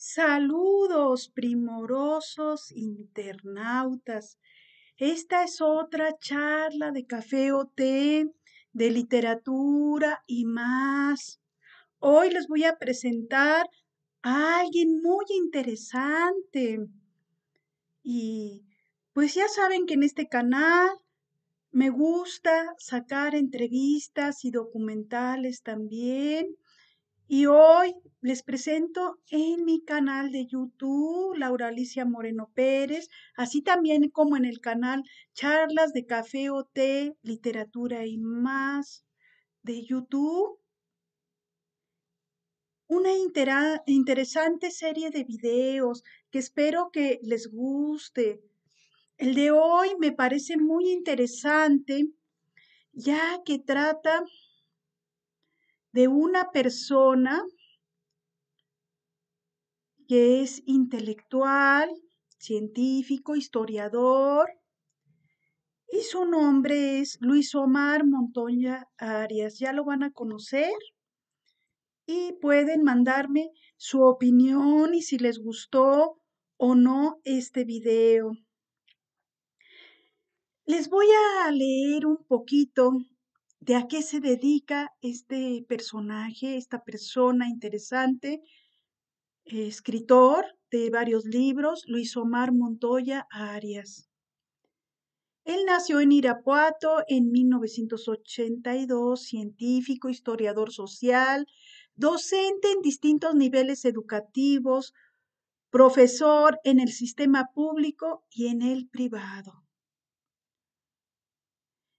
Saludos, primorosos internautas. Esta es otra charla de café o té, de literatura y más. Hoy les voy a presentar a alguien muy interesante. Y pues ya saben que en este canal me gusta sacar entrevistas y documentales también. Y hoy les presento en mi canal de YouTube, Laura Alicia Moreno Pérez, así también como en el canal Charlas de Café o Té, Literatura y más de YouTube, una interesante serie de videos que espero que les guste. El de hoy me parece muy interesante ya que trata de una persona que es intelectual, científico, historiador, y su nombre es Luis Omar Montoya Arias. Ya lo van a conocer y pueden mandarme su opinión y si les gustó o no este video. Les voy a leer un poquito de a qué se dedica este personaje, esta persona interesante, escritor de varios libros, Luis Omar Montoya Arias. Él nació en Irapuato en 1982, científico, historiador social, docente en distintos niveles educativos, profesor en el sistema público y en el privado.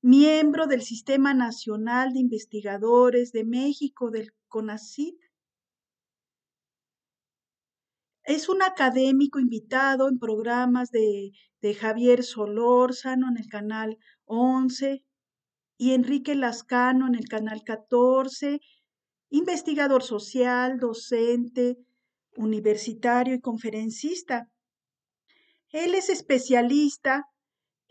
Miembro del Sistema Nacional de Investigadores de México, del CONACYT. Es un académico invitado en programas de Javier Solórzano en el canal 11 y Enrique Lascano en el canal 14, investigador social, docente, universitario y conferencista. Él es especialista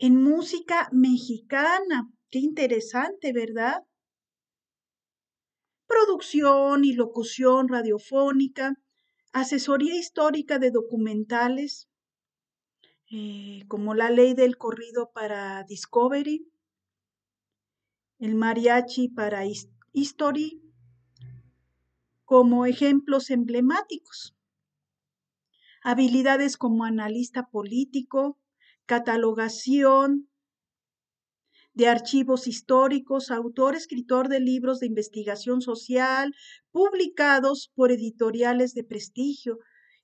en música mexicana. Qué interesante, ¿verdad? Producción y locución radiofónica, asesoría histórica de documentales, como La Ley del Corrido para Discovery, el mariachi para History, como ejemplos emblemáticos. Habilidades como analista político, catalogación de archivos históricos, autor, escritor de libros de investigación social, publicados por editoriales de prestigio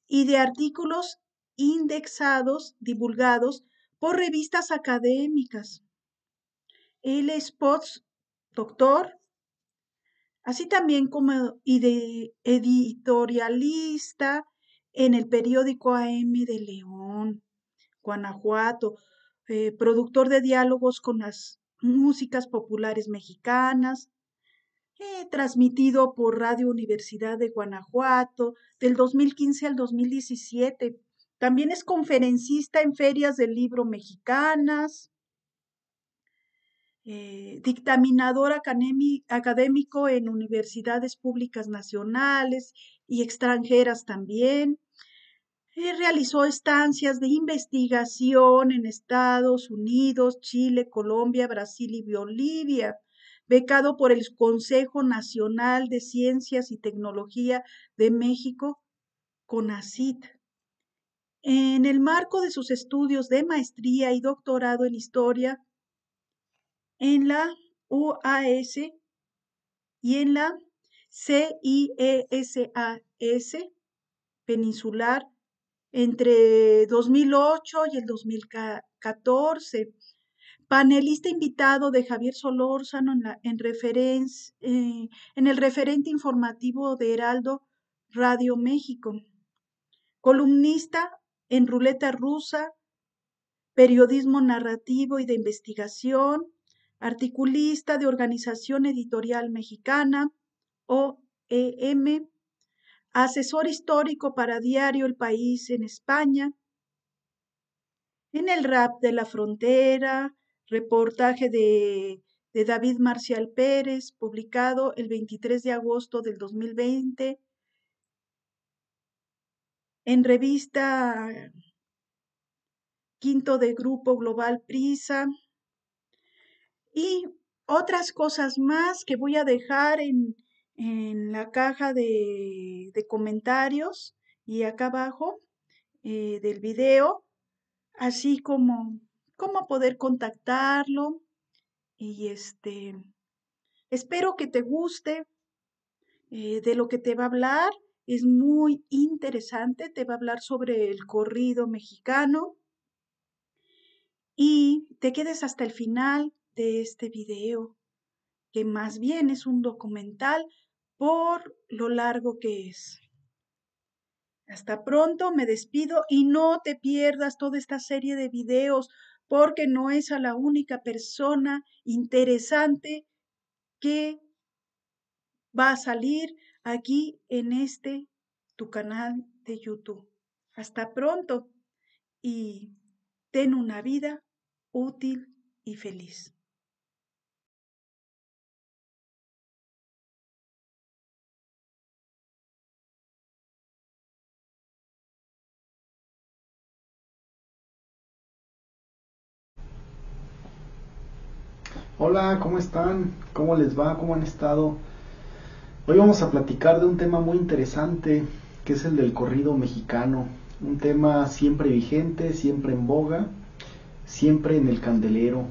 y de artículos indexados, divulgados por revistas académicas. Él es postdoctor, así también como editorialista en el periódico AM de León, Guanajuato, productor de diálogos con las músicas populares mexicanas, transmitido por Radio Universidad de Guanajuato del 2015 al 2017. También es conferencista en ferias del libro mexicanas, dictaminador académico en universidades públicas nacionales y extranjeras también. Realizó estancias de investigación en Estados Unidos, Chile, Colombia, Brasil y Bolivia, becado por el Consejo Nacional de Ciencias y Tecnología de México, CONACYT. En el marco de sus estudios de maestría y doctorado en historia en la UAS y en la CIESAS Peninsular entre 2008 y el 2014. Panelista invitado de Javier Solórzano en el referente informativo de Heraldo Radio México. Columnista en Ruleta Rusa, periodismo narrativo y de investigación, articulista de Organización Editorial Mexicana, OEM, asesor histórico para Diario El País en España, en el rap de la frontera, reportaje de David Marcial Pérez, publicado el 23 de agosto del 2020, en revista Quinto de Grupo Global Prisa y otras cosas más que voy a dejar en la caja de comentarios y acá abajo del video, así como cómo poder contactarlo y espero que te guste de lo que te va a hablar. Es muy interesante, te va a hablar sobre el corrido mexicano y te quedes hasta el final de este video, que más bien es un documental por lo largo que es. Hasta pronto, me despido y no te pierdas toda esta serie de videos porque no es a la única persona interesante que va a salir aquí en tu canal de YouTube. Hasta pronto y ten una vida útil y feliz. Hola, ¿cómo están? ¿Cómo les va? ¿Cómo han estado? Hoy vamos a platicar de un tema muy interesante, que es el del corrido mexicano. Un tema siempre vigente, siempre en boga, siempre en el candelero.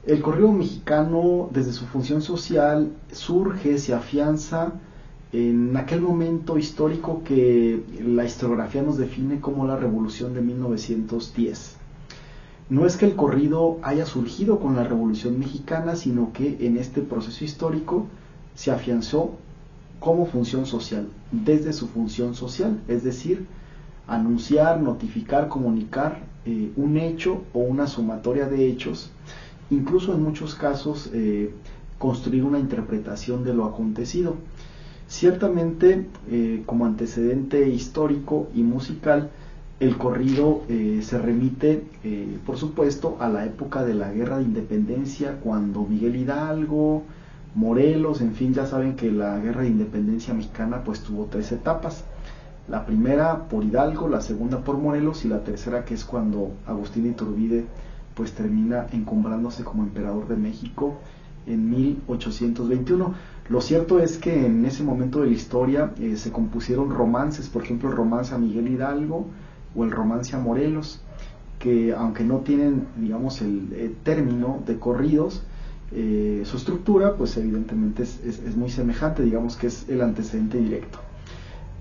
El corrido mexicano, desde su función social, surge, se afianza en aquel momento histórico que la historiografía nos define como la Revolución de 1910. No es que el corrido haya surgido con la Revolución Mexicana, sino que en este proceso histórico se afianzó como función social, desde su función social, es decir, anunciar, notificar, comunicar un hecho o una sumatoria de hechos, incluso en muchos casos construir una interpretación de lo acontecido. Ciertamente, como antecedente histórico y musical, el corrido se remite, por supuesto, a la época de la Guerra de Independencia, cuando Miguel Hidalgo, Morelos, en fin, ya saben que la Guerra de Independencia mexicana pues tuvo 3 etapas. La primera por Hidalgo, la segunda por Morelos y la tercera, que es cuando Agustín de Iturbide pues termina encumbrándose como emperador de México en 1821. Lo cierto es que en ese momento de la historia se compusieron romances, por ejemplo el romance a Miguel Hidalgo o el romance a Morelos, que aunque no tienen, digamos, el término de corridos, su estructura pues evidentemente es muy semejante, digamos que es el antecedente directo.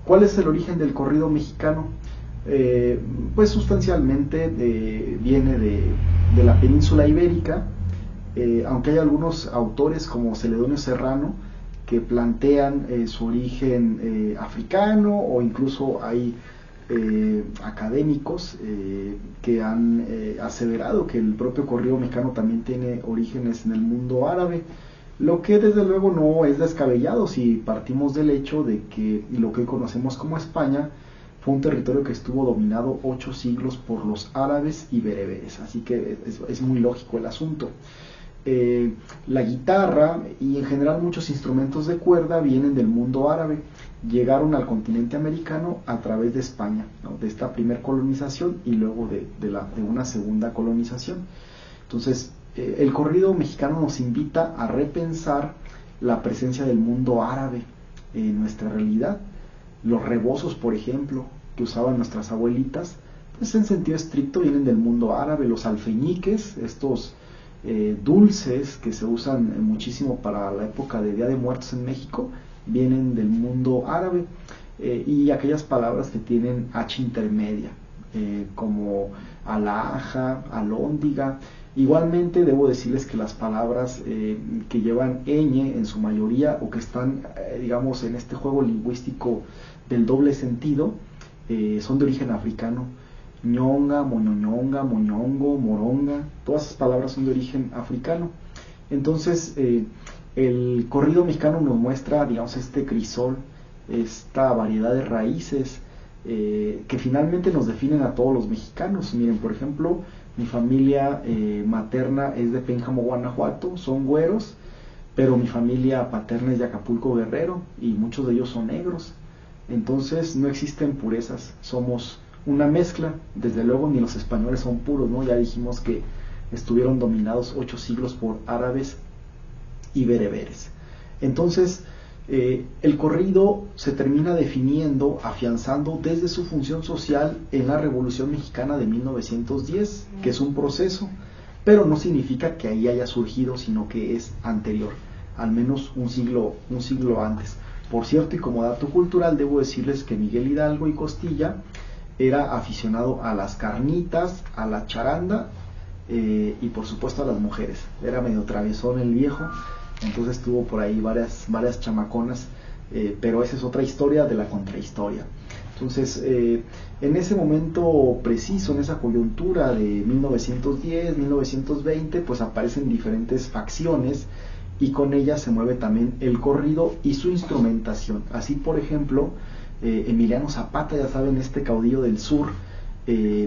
¿Cuál es el origen del corrido mexicano? Pues sustancialmente viene de la península ibérica, aunque hay algunos autores como Celedonio Serrano que plantean su origen africano, o incluso hay académicos que han aseverado que el propio corrido mexicano también tiene orígenes en el mundo árabe, lo que desde luego no es descabellado si partimos del hecho de que lo que hoy conocemos como España fue un territorio que estuvo dominado 8 siglos por los árabes y bereberes, así que es muy lógico el asunto. La guitarra y en general muchos instrumentos de cuerda vienen del mundo árabe, llegaron al continente americano a través de España, ¿no? De esta primera colonización y luego de una segunda colonización. Entonces el corrido mexicano nos invita a repensar la presencia del mundo árabe en nuestra realidad. Los rebozos, por ejemplo, que usaban nuestras abuelitas, pues en sentido estricto vienen del mundo árabe. Los alfeñiques, estos dulces que se usan muchísimo para la época de Día de Muertos en México, vienen del mundo árabe, y aquellas palabras que tienen H intermedia, como alhaja, alhóndiga. Igualmente debo decirles que las palabras que llevan ñ en su mayoría, o que están digamos en este juego lingüístico del doble sentido, son de origen africano. Ñonga, moñoñonga, moñongo, moronga, todas esas palabras son de origen africano. Entonces el corrido mexicano nos muestra, digamos, este crisol, esta variedad de raíces que finalmente nos definen a todos los mexicanos. Miren, por ejemplo, mi familia materna es de Pénjamo, Guanajuato, son güeros, pero mi familia paterna es de Acapulco, Guerrero, y muchos de ellos son negros. Entonces no existen purezas, somos una mezcla. Desde luego ni los españoles son puros, ¿no? Ya dijimos que estuvieron dominados 8 siglos por árabes y bereberes. Entonces el corrido se termina definiendo, afianzando desde su función social en la Revolución Mexicana de 1910, que es un proceso, pero no significa que ahí haya surgido, sino que es anterior, al menos un siglo antes. Por cierto, y como dato cultural, debo decirles que Miguel Hidalgo y Costilla era aficionado a las carnitas, a la charanda y por supuesto a las mujeres. Era medio traviesón el viejo, entonces tuvo por ahí varias chamaconas, pero esa es otra historia de la contrahistoria. Entonces, en ese momento preciso, en esa coyuntura de 1910, 1920, pues aparecen diferentes facciones y con ellas se mueve también el corrido y su instrumentación. Así, por ejemplo, Emiliano Zapata, ya saben, este caudillo del sur,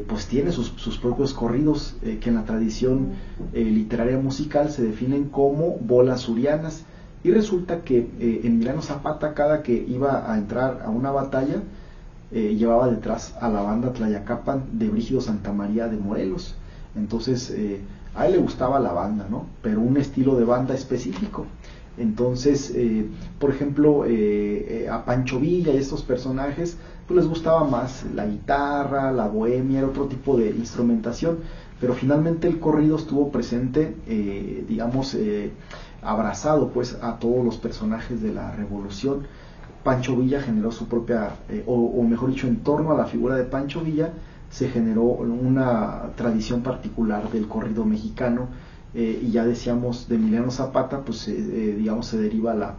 pues tiene sus propios corridos que en la tradición literaria musical se definen como bolas surianas. Y resulta que Emiliano Zapata, cada que iba a entrar a una batalla, llevaba detrás a la banda Tlayacapan de Brígido Santa María de Morelos. Entonces a él le gustaba la banda, ¿no? Pero un estilo de banda específico. Entonces, por ejemplo, a Pancho Villa y estos personajes, pues les gustaba más la guitarra, la bohemia, era otro tipo de instrumentación, pero finalmente el corrido estuvo presente, abrazado pues a todos los personajes de la revolución. Pancho Villa generó su propia, o mejor dicho, en torno a la figura de Pancho Villa, se generó una tradición particular del corrido mexicano. Y ya decíamos de Emiliano Zapata, pues se deriva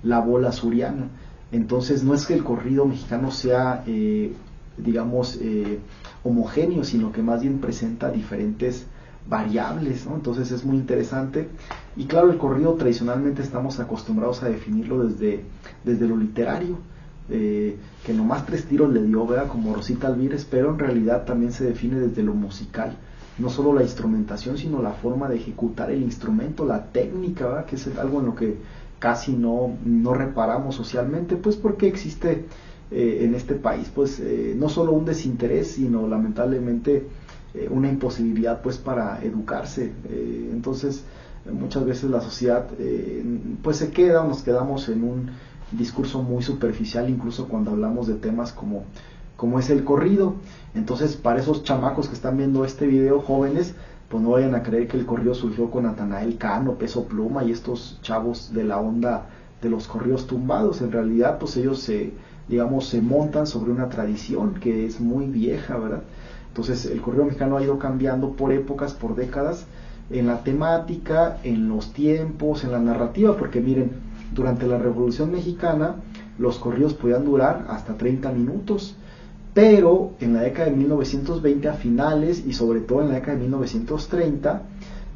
la bola suriana. Entonces no es que el corrido mexicano sea homogéneo, sino que más bien presenta diferentes variables, ¿no? Entonces es muy interesante. Y claro, el corrido tradicionalmente estamos acostumbrados a definirlo desde lo literario, que nomás 3 tiros le dio, ¿verdad? Como Rosita Alvírez, pero en realidad también se define desde lo musical. No solo la instrumentación, sino la forma de ejecutar el instrumento, la técnica, ¿verdad? Que es algo en lo que casi no reparamos socialmente, pues porque existe en este país, pues no solo un desinterés, sino lamentablemente una imposibilidad pues para educarse. Entonces muchas veces la sociedad pues se queda, nos quedamos en un discurso muy superficial, incluso cuando hablamos de temas como es el corrido. Entonces, para esos chamacos que están viendo este video, jóvenes, pues no vayan a creer que el corrido surgió con Natanael Cano, Peso Pluma y estos chavos de la onda de los corridos tumbados. En realidad, pues ellos se montan sobre una tradición que es muy vieja, ¿verdad? Entonces, el corrido mexicano ha ido cambiando por épocas, por décadas, en la temática, en los tiempos, en la narrativa, porque miren, durante la Revolución Mexicana, los corridos podían durar hasta 30 minutos, pero en la década de 1920 a finales y sobre todo en la década de 1930,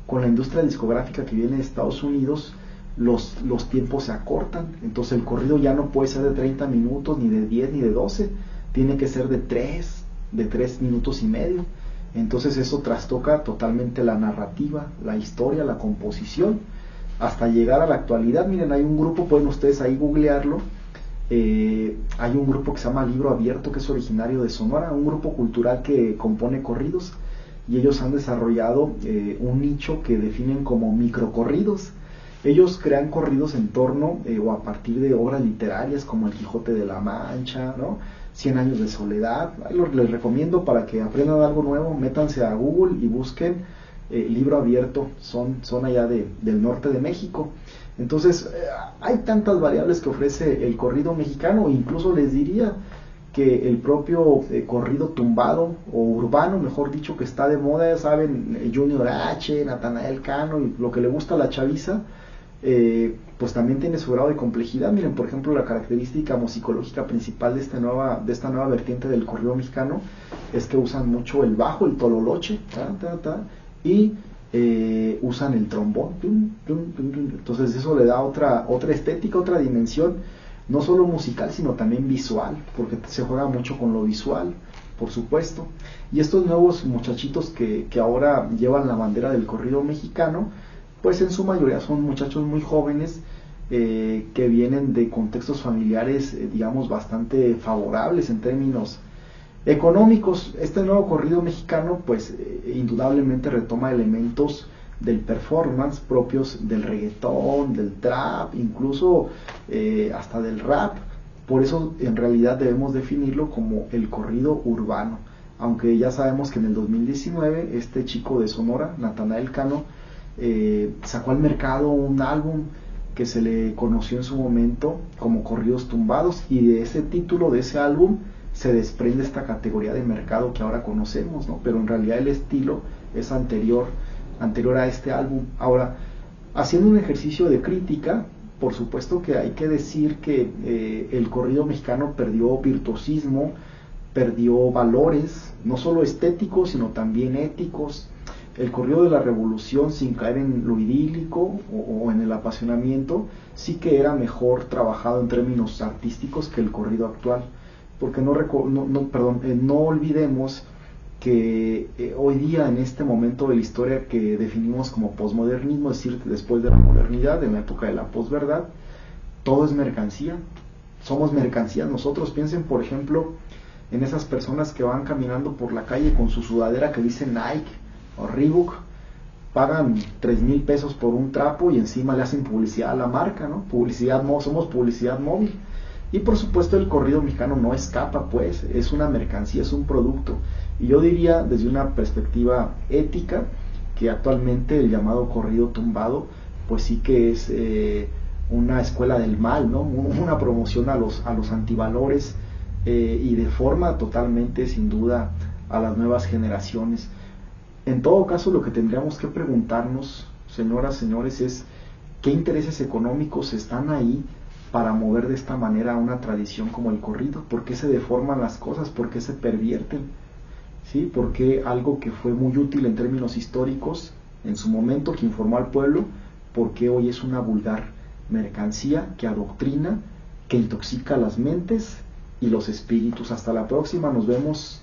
con la industria discográfica que viene de Estados Unidos, los tiempos se acortan. Entonces el corrido ya no puede ser de 30 minutos, ni de 10, ni de 12, tiene que ser de 3 minutos y medio. Entonces eso trastoca totalmente la narrativa, la historia, la composición, hasta llegar a la actualidad. Miren, hay un grupo, pueden ustedes ahí googlearlo, hay un grupo que se llama Libro Abierto, que es originario de Sonora, un grupo cultural que compone corridos, y ellos han desarrollado un nicho que definen como microcorridos. Ellos crean corridos en torno o a partir de obras literarias como El Quijote de la Mancha, ¿no? 100 años de soledad. Ahí les recomiendo, para que aprendan algo nuevo, métanse a Google y busquen Libro Abierto, son allá del norte de México. Entonces hay tantas variables que ofrece el corrido mexicano, incluso les diría que el propio corrido tumbado o urbano, mejor dicho, que está de moda, ya saben, Junior H, Natanael Cano y lo que le gusta a la chaviza, pues también tiene su grado de complejidad. Miren, por ejemplo, la característica musicológica principal de esta nueva vertiente del corrido mexicano es que usan mucho el bajo, el tololoche, y usan el trombón. Entonces eso le da otra estética, otra dimensión, no solo musical, sino también visual, porque se juega mucho con lo visual, por supuesto. Y estos nuevos muchachitos que ahora llevan la bandera del corrido mexicano, pues en su mayoría son muchachos muy jóvenes que vienen de contextos familiares, digamos, bastante favorables en términos económicos. Este nuevo corrido mexicano, pues indudablemente retoma elementos del performance propios del reggaetón, del trap, incluso hasta del rap. Por eso en realidad debemos definirlo como el corrido urbano, aunque ya sabemos que en el 2019 este chico de Sonora, Natanael Cano, sacó al mercado un álbum que se le conoció en su momento como Corridos Tumbados, y de ese título, de ese álbum, se desprende esta categoría de mercado que ahora conocemos, ¿no? Pero en realidad el estilo es anterior a este álbum. Ahora, haciendo un ejercicio de crítica, por supuesto que hay que decir que el corrido mexicano perdió virtuosismo, perdió valores, no solo estéticos, sino también éticos. El corrido de la revolución, sin caer en lo idílico o en el apasionamiento, sí que era mejor trabajado en términos artísticos que el corrido actual. Porque no olvidemos que hoy día, en este momento de la historia que definimos como posmodernismo, es decir, después de la modernidad, en la época de la posverdad, todo es mercancía. Somos mercancías nosotros. Piensen, por ejemplo, en esas personas que van caminando por la calle con su sudadera que dice Nike o Reebok, pagan 3,000 pesos por un trapo y encima le hacen publicidad a la marca, ¿no? Somos publicidad móvil. Y por supuesto el corrido mexicano no escapa, pues, es una mercancía, es un producto. Y yo diría, desde una perspectiva ética, que actualmente el llamado corrido tumbado, pues sí que es una escuela del mal, ¿no? Una promoción a los antivalores, y de forma totalmente, sin duda, a las nuevas generaciones. En todo caso, lo que tendríamos que preguntarnos, señoras, señores, es qué intereses económicos están ahí para mover de esta manera una tradición como el corrido. ¿Por qué se deforman las cosas? ¿Por qué se pervierten? ¿Sí? ¿Por qué algo que fue muy útil en términos históricos en su momento, que informó al pueblo, por qué hoy es una vulgar mercancía que adoctrina, que intoxica las mentes y los espíritus? Hasta la próxima, nos vemos.